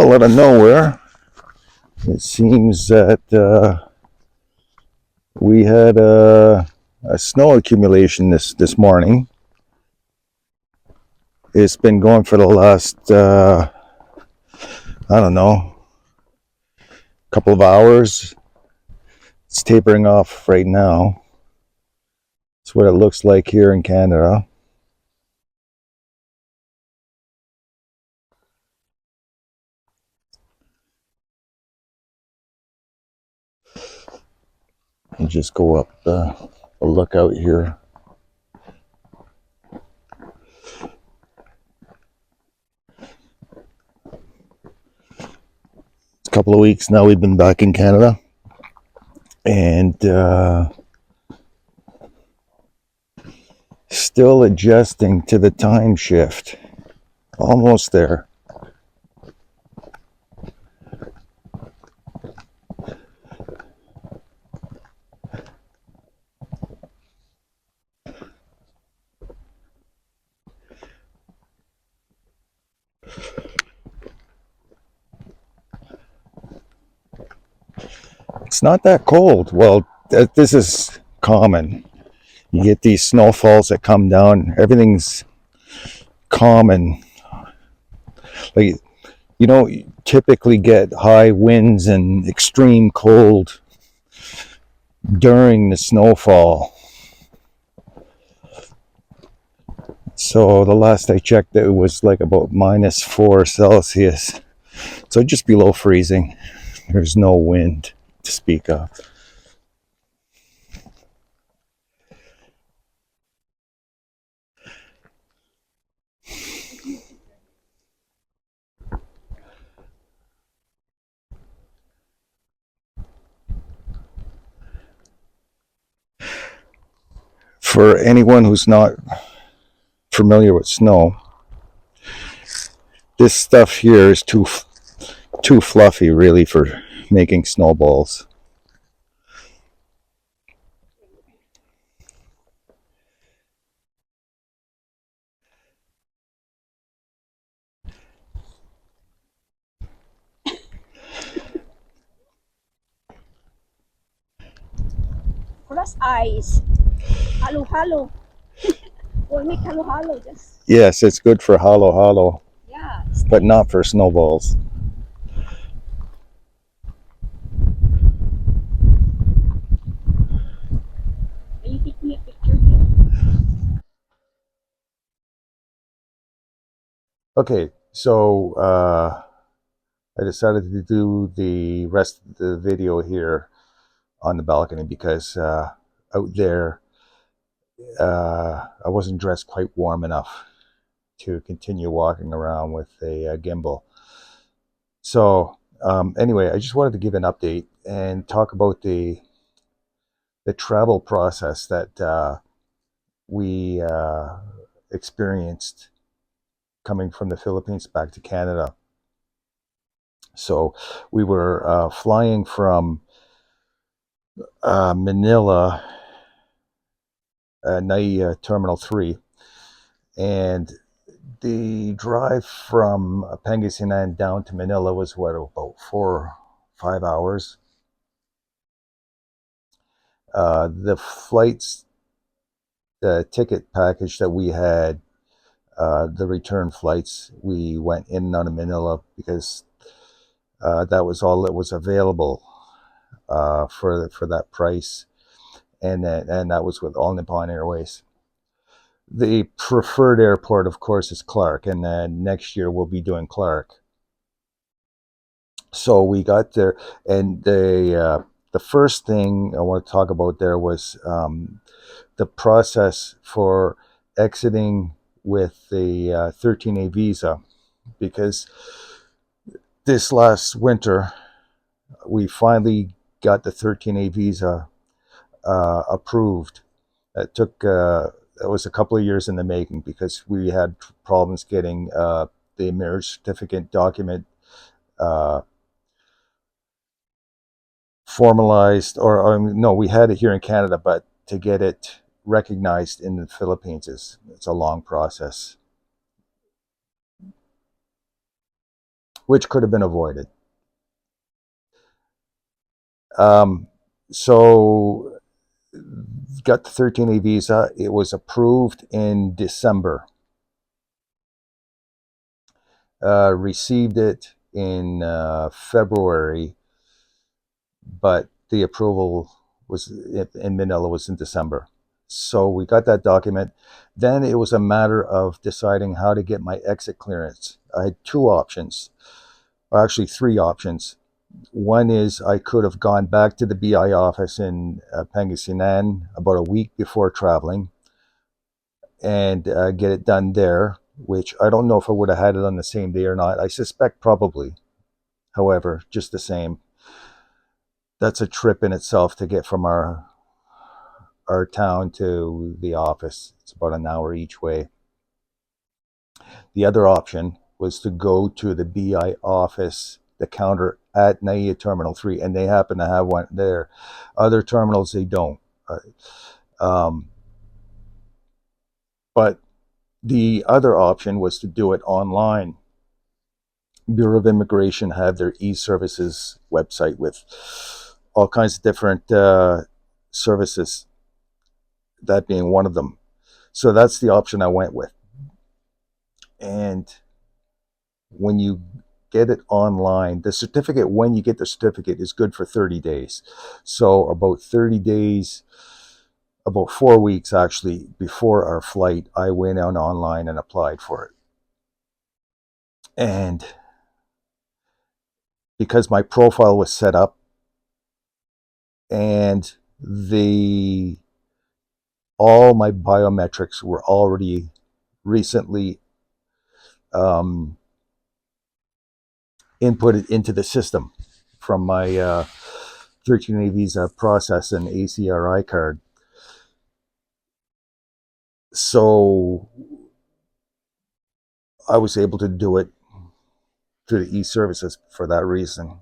Well, out of nowhere, it seems that we had a snow accumulation this morning. It's been going for the last, I don't know, couple of hours. It's tapering off right now. It's what it looks like here in Canada. And just go up a lookout here. It's a couple of weeks now we've been back in Canada, and still adjusting to the time shift. Almost there. It's not that cold. Well, this is common. You get these snowfalls that come down. Everything's common. Like, you typically get high winds and extreme cold during the snowfall. So the last I checked, it was like about -4 Celsius. So just below freezing. There's no wind to speak of. For anyone who's not familiar with snow, this stuff here is too fluffy really for making snowballs. Plus ice. Halo-halo. We'll make halo-halo just. Yes, it's good for halo, Yeah. but not for snowballs. Can you take me a picture here? Okay, so I decided to do the rest of the video here on the balcony because out there I wasn't dressed quite warm enough to continue walking around with a gimbal. So anyway, I just wanted to give an update and talk about the travel process that we experienced coming from the Philippines back to Canada. So we were flying from Manila, NAIA Terminal 3, and the drive from Pangasinan down to Manila was about 4 or 5 hours. The flights, the ticket package that we had, the return flights, we went in and out of Manila because that was all that was available for that price, and that was with All Nippon Airways. The preferred airport, of course, is Clark, and then next year we'll be doing Clark. So we got there, and the first thing I want to talk about there was the process for exiting with the 13A visa, because this last winter we finally got the 13A visa approved. It was a couple of years in the making because we had problems getting the marriage certificate document formalized, or no, we had it here in Canada, but to get it recognized in the Philippines it's a long process. which could have been avoided. Um, so got the 13A visa. It was approved in December. Received it in February, but the approval was in Manila was in December. So we got that document. Then it was a matter of deciding how to get my exit clearance. I had two options, or actually three options. One is I could have gone back to the BI office in Pangasinan about a week before traveling and get it done there, which I don't know if I would have had it on the same day or not. I suspect probably. However, just the same, that's a trip in itself to get from our town to the office. It's about an hour each way. The other option was to go to the BI office, the counter at NAIA Terminal 3, and they happen to have one there. Other terminals, they don't. Um, but the other option was to do it online. Bureau of Immigration have their e-services website with all kinds of different services, that being one of them. So that's the option I went with. And when you get it online, the certificate, when you get the certificate, is good for 30 days. So about 30 days, about 4 weeks actually, before our flight, I went on online and applied for it. And because my profile was set up and the all my biometrics were already recently um, inputted into the system from my 13A visa process and ACRI card. So I was able to do it through the e-services for that reason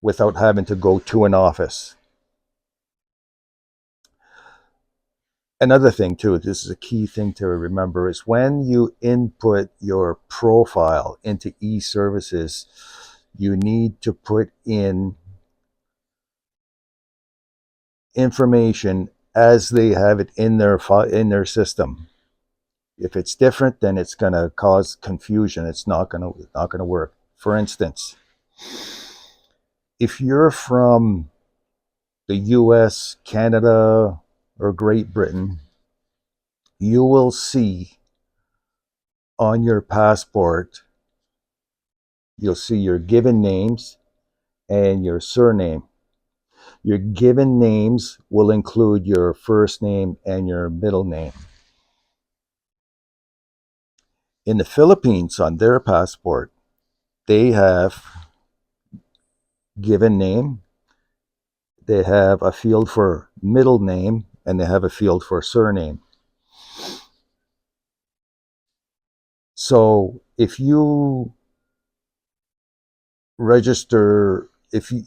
without having to go to an office. Another thing too, this is a key thing to remember, is when you input your profile into e-services, you need to put in information as they have it in their system. If it's different, then it's going to cause confusion. It's not going to work. For instance, if you're from the US, Canada, or Great Britain, you will see on your passport, you'll see your given names and your surname. Your given names will include your first name and your middle name. In the Philippines, on their passport, they have given name, they have a field for middle name, and they have a field for surname. So if you register, if you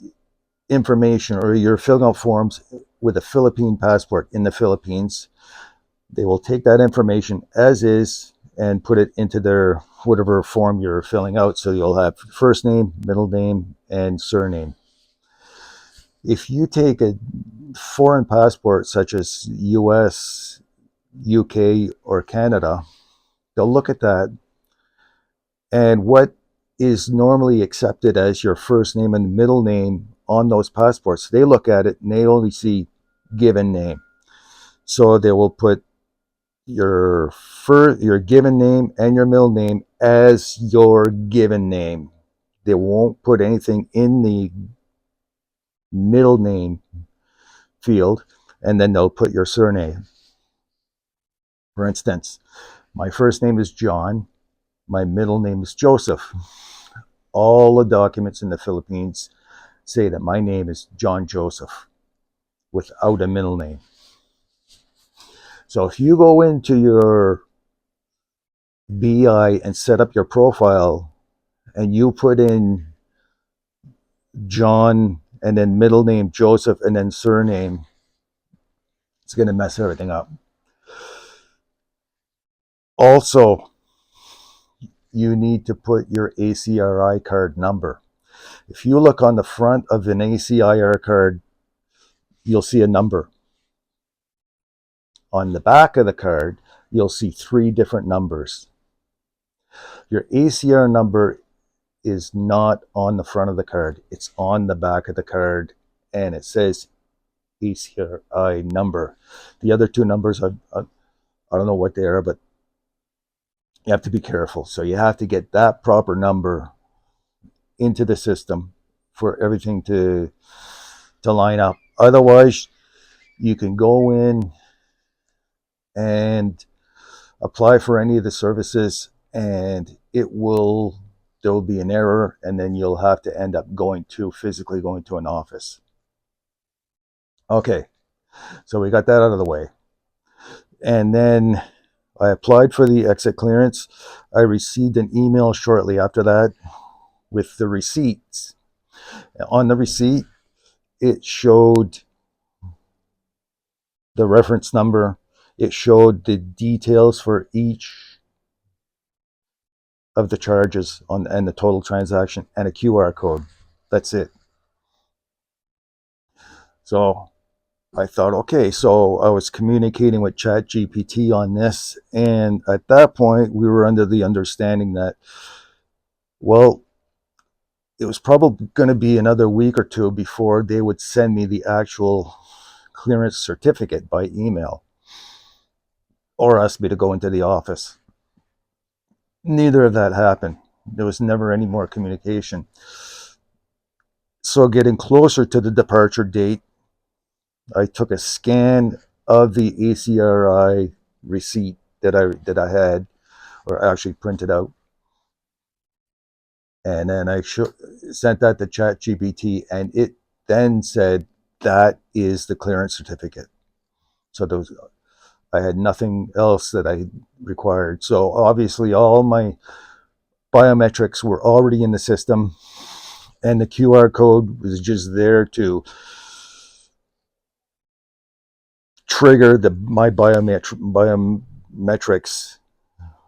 information or you're filling out forms with a Philippine passport in the Philippines, they will take that information as is and put it into their whatever form you're filling out. So you'll have first name, middle name, and surname. If you take a foreign passport such as US, UK, or Canada, they'll look at that, and what is normally accepted as your first name and middle name on those passports, they look at it and they only see given name. So they will put your given name and your middle name as your given name. They won't put anything in the middle name field, and then they'll put your surname. For instance, my first name is John, my middle name is Joseph. All the documents in the Philippines say that my name is John Joseph without a middle name. So if you go into your BI and set up your profile and you put in John and then middle name Joseph and then surname, it's going to mess everything up. Also, you need to put your ACRI card number. If you look on the front of an ACRI card, you'll see a number. On the back of the card, you'll see 3 different numbers. Your ACR number is not on the front of the card. It's on the back of the card, and it says ACRI number. The other 2 numbers, I don't know what they are, but you have to be careful. So you have to get that proper number into the system for everything to line up. Otherwise, you can go in and apply for any of the services, and there will be an error, and then you'll have to end up physically going to an office. Okay, so we got that out of the way. And then I applied for the exit clearance. I received an email shortly after that with the receipts. On the receipt, it showed the reference number. It showed the details for each of the charges and the total transaction, and a QR code. That's it. So I thought, okay, so I was communicating with ChatGPT on this, and at that point, we were under the understanding that, well, it was probably going to be another week or 2 before they would send me the actual clearance certificate by email or ask me to go into the office. Neither of that happened. There was never any more communication. So getting closer to the departure date, I took a scan of the ACRI receipt that I had, or actually printed out, and then I sent that to ChatGPT, and it then said that is the clearance certificate. So I had nothing else that I required. So obviously, all my biometrics were already in the system, and the QR code was just there to trigger my biometrics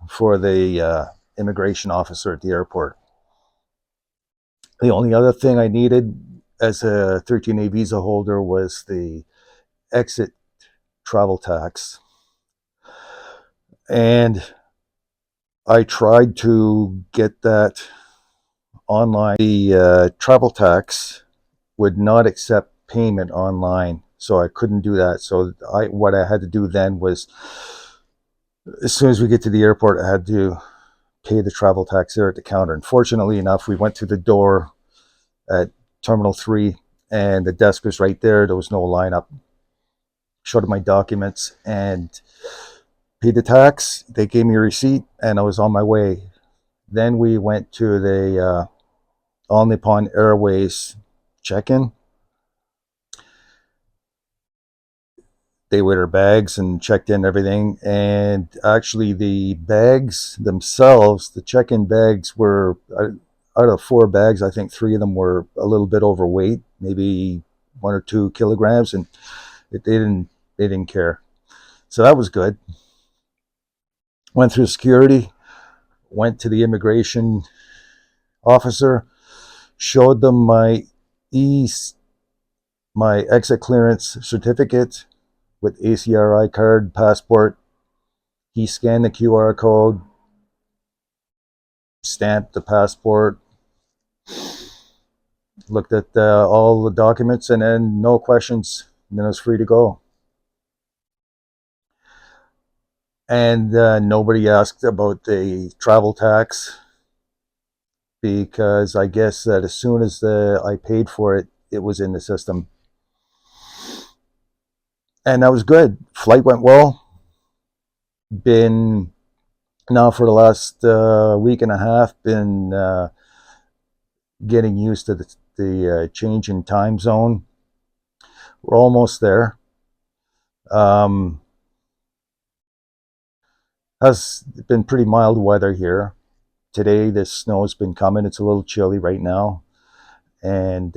for the immigration officer at the airport. The only other thing I needed as a 13A visa holder was the exit travel tax. And I tried to get that online. The travel tax would not accept payment online, so I couldn't do that. So what I had to do then was, as soon as we get to the airport, I had to pay the travel tax there at the counter. And fortunately enough, we went to the door at Terminal 3, and the desk was right there. There was no lineup. Showed them my documents and paid the tax. They gave me a receipt, and I was on my way. Then we went to the All Nippon Airways check-in. They weighed our bags and checked in everything. And actually, the bags themselves, the check-in bags, were out of 4 bags. I think 3 of them were a little bit overweight, maybe 1 or 2 kilograms, and they didn't care. So that was good. Went through security, went to the immigration officer, showed them my exit clearance certificate with ACRI card, passport. He scanned the QR code, stamped the passport, looked at all the documents, and then no questions. And then I was free to go. And nobody asked about the travel tax, because I guess that as soon as I paid for it, it was in the system. And that was good. Flight went well. Been now for the last week and a half, been getting used to the change in time zone. We're almost there. Has been pretty mild weather here. Today, the snow's been coming. It's a little chilly right now. And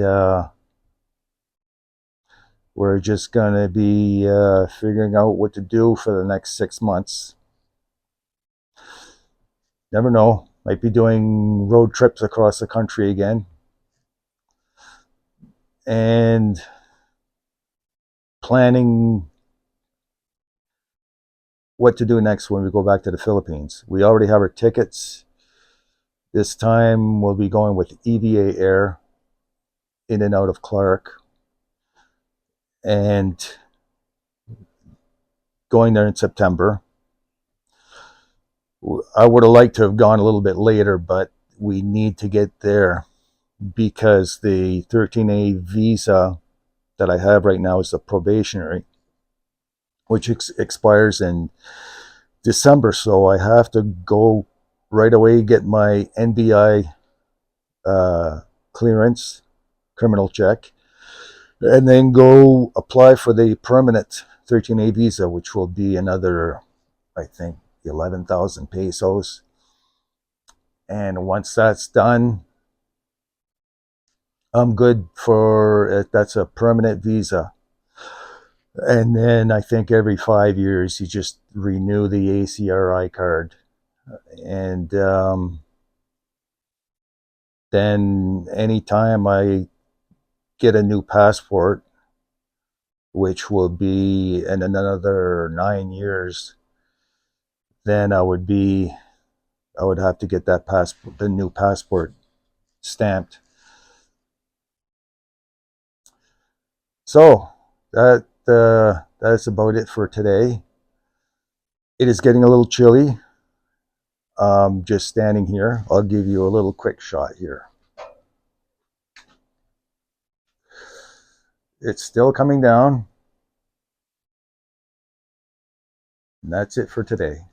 we're just going to be figuring out what to do for the next 6 months. Never know. Might be doing road trips across the country again, and planning what to do next when we go back to the Philippines. We already have our tickets. This time we'll be going with EVA Air in and out of Clark, and going there in September. I would have liked to have gone a little bit later, but we need to get there because the 13A visa that I have right now is a probationary, which expires in December. So I have to go right away, get my NBI clearance, criminal check, and then go apply for the permanent 13A visa, which will be another, I think, 11,000 pesos. And once that's done, I'm good for it. That's a permanent visa. And then I think every 5 years you just renew the ACRI card. And then anytime I get a new passport, which will be in another 9 years, then I would have to get that passport, the new passport stamped. So that's about it for today. It is getting a little chilly. Just standing here. I'll give you a little quick shot here. It's still coming down. And that's it for today.